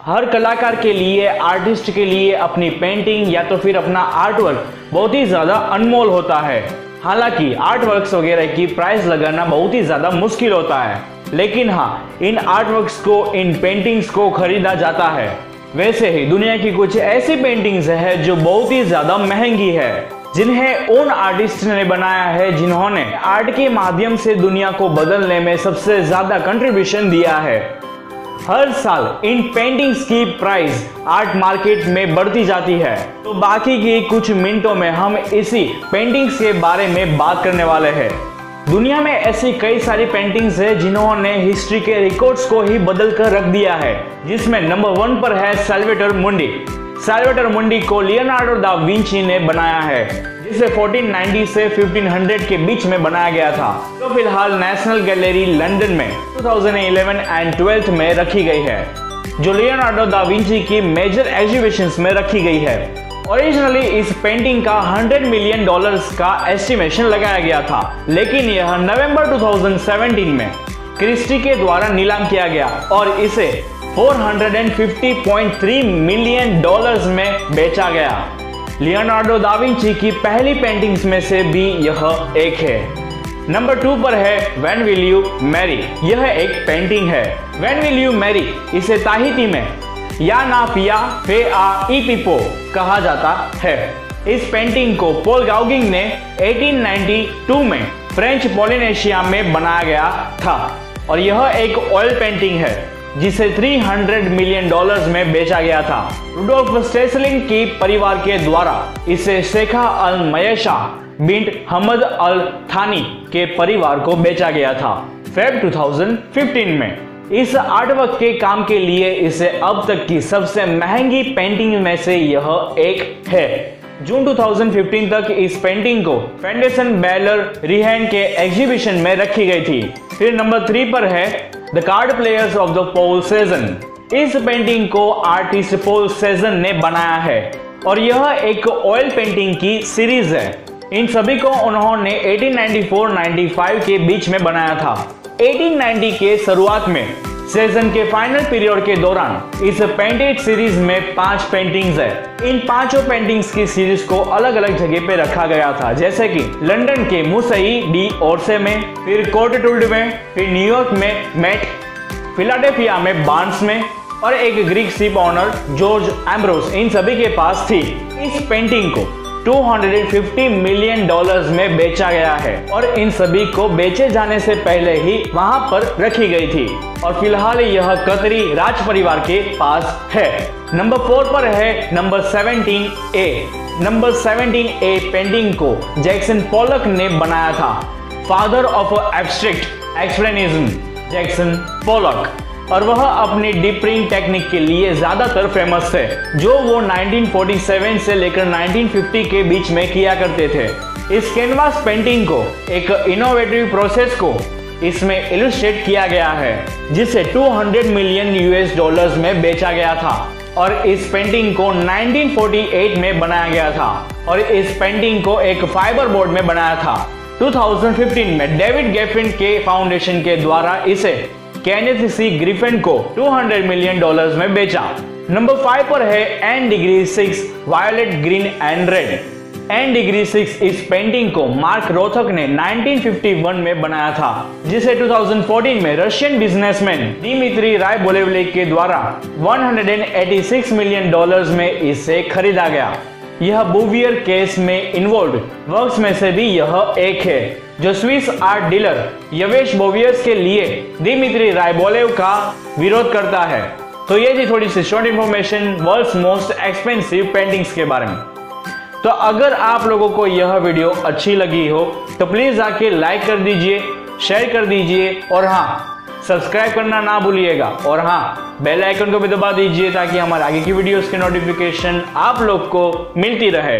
हर कलाकार के लिए, आर्टिस्ट के लिए अपनी पेंटिंग या तो फिर अपना आर्ट वर्क बहुत ही ज़्यादा अनमोल होता है। हालांकि आर्ट वर्क्स वगैरह की प्राइस लगाना बहुत ही ज़्यादा मुश्किल होता है, लेकिन हाँ, इन आर्ट वर्क्स को, इन पेंटिंग्स को खरीदा जाता है। वैसे ही दुनिया की कुछ ऐसी पेंटिंग्स है जो बहुत ही ज़्यादा महंगी है, जिन्हें उन आर्टिस्ट ने बनाया है जिन्होंने आर्ट के माध्यम से दुनिया को बदलने में सबसे ज़्यादा कंट्रीब्यूशन दिया है। हर साल इन पेंटिंग्स की प्राइस आर्ट मार्केट में बढ़ती जाती है। तो बाकी की कुछ मिनटों में हम इसी पेंटिंग्स के बारे में बात करने वाले हैं। दुनिया में ऐसी कई सारी पेंटिंग्स है जिन्होंने हिस्ट्री के रिकॉर्ड्स को ही बदल कर रख दिया है, जिसमें नंबर 1 पर है साल्वाडोर मुंडी। साल्वाडोर मुंडी को लियोनार्डो दा विंची ने बनाया है, जिसे 1490 से 1500 के बीच में बनाया गया था। तो फिलहाल नेशनल गैलरी लंदन में 2011 एंड 12 में रखी गई है, जो लियोनार्डो दा विंची की मेजर एग्जीबिशंस में रखी गई है। ओरिजिनली इस पेंटिंग का $100 मिलियन का एस्टिमेशन लगाया गया था, लेकिन यह नवंबर 2017 में क्रिस्टी के द्वारा नीलाम किया गया और इसे $450.3 मिलियन में बेचा गया। लियोनार्डो दा विंची की पहली पेंटिंग्स में से भी यह एक है। नंबर 2 पर है व्हेन विल यू मैरी। यह एक पेंटिंग है। व्हेन विल यू मैरी इसे ताहिती में या ना पिया फे आ ई पिपो कहा जाता है। इस पेंटिंग को पॉल गाउगिंग ने 1892 में फ्रेंच पोलिनेशिया में बनाया गया था और यह एक ऑयल पेंटिंग है जिसे $300 मिलियन में बेचा गया था। रुडोल्फ स्टेसलिंग की परिवार के द्वारा इसे शेखा अल मयशा बिन्ट हमद अल थानी के परिवार को बेचा गया था फेब 2015 में। इस आर्टवर्क के काम के लिए इसे अब तक की सबसे महंगी पेंटिंग में से यह एक है। जून 2015 तक इस पेंटिंग को फेंडेशन बेलर रिहेन के एग्जीबिशन में रखी गई थी। फिर नंबर 3 पर है the card players of the Paul Schezwan. इस पेंटिंग को आर्टिस्ट पॉल सेजन ने बनाया है और यह एक ऑयल पेंटिंग की सीरीज है। इन सभी को उन्होंने 1894-95 के बीच में बनाया था। 1890 के शुरुआत में सेजन के फाइनल पीरियड के दौरान इस पेंटेड सीरीज में 5 पेंटिंग्स है। इन 5 पेंटिंग्स की सीरीज को अलग अलग जगह पे रखा गया था, जैसे कि लंदन के मुसई डी ओरसे में, फिर कोर्टटुल्ड में, फिर न्यूयॉर्क में मेट, फिलाडेल्फिया में बार्न्स में और एक Greek ship owner George Ambrose इन सभी के पास थी। इस पेंटिंग को $250 मिलियन में बेचा गया है और इन सभी को बेचे जाने से पहले ही वहां पर रखी गई थी और फिलहाल यह कतरी राज परिवार के पास है। नंबर 4 पर है number 17A। Number 17A painting को जैक्सन पोलक ने बनाया था। Father of abstract expressionism Jackson Pollock, और वह अपनी डीप प्रिंट टेक्निक के लिए ज्यादातर फेमस थे, जो वो 1947 से लेकर 1950 के बीच में किया करते थे। इस कैनवास पेंटिंग को एक इनोवेटिव प्रोसेस को इसमें इलस्ट्रेट किया गया है, जिसे $200 मिलियन में बेचा गया था और इस पेंटिंग को 1948 में बनाया गया था और इस पेंटिंग को एक फाइबर बोर्ड में बनाया था। 2015 में डेविड गेफिन के फाउंडेशन के द्वारा इसे केनेथ सी ग्रिफिन को $200 मिलियन में बेचा। नंबर 5 पर है N degree 6 violet green and red. N degree 6 इस पेंटिंग को मार्क रोथक ने 1951 में बनाया था, जिसे 2014 में रशियन बिजनेसमैन दिमित्री रायबोलेवलिक के द्वारा $186 मिलियन में इसे खरीदा गया। यह बुवियर केस में इन्वॉल्व वर्क्स में से भी यह एक है, जो स्विस आर्ट डीलर यवेश बोवियर्स के लिए दिमित्री रायबोलेव का विरोध करता है। तो ये थी थोड़ी सी short information world's most expensive paintings के बारे में। तो अगर आप लोगों को यह वीडियो अच्छी लगी हो तो प्लीज आके लाइक कर दीजिए, शेयर कर दीजिए और हाँ, सब्सक्राइब करना ना भूलिएगा और हाँ, बेल आइकन को भी दबा दीजिए ताकि हमारे आगे की वीडियोस की नोटिफिकेशन आप लोग को मिलती रहे।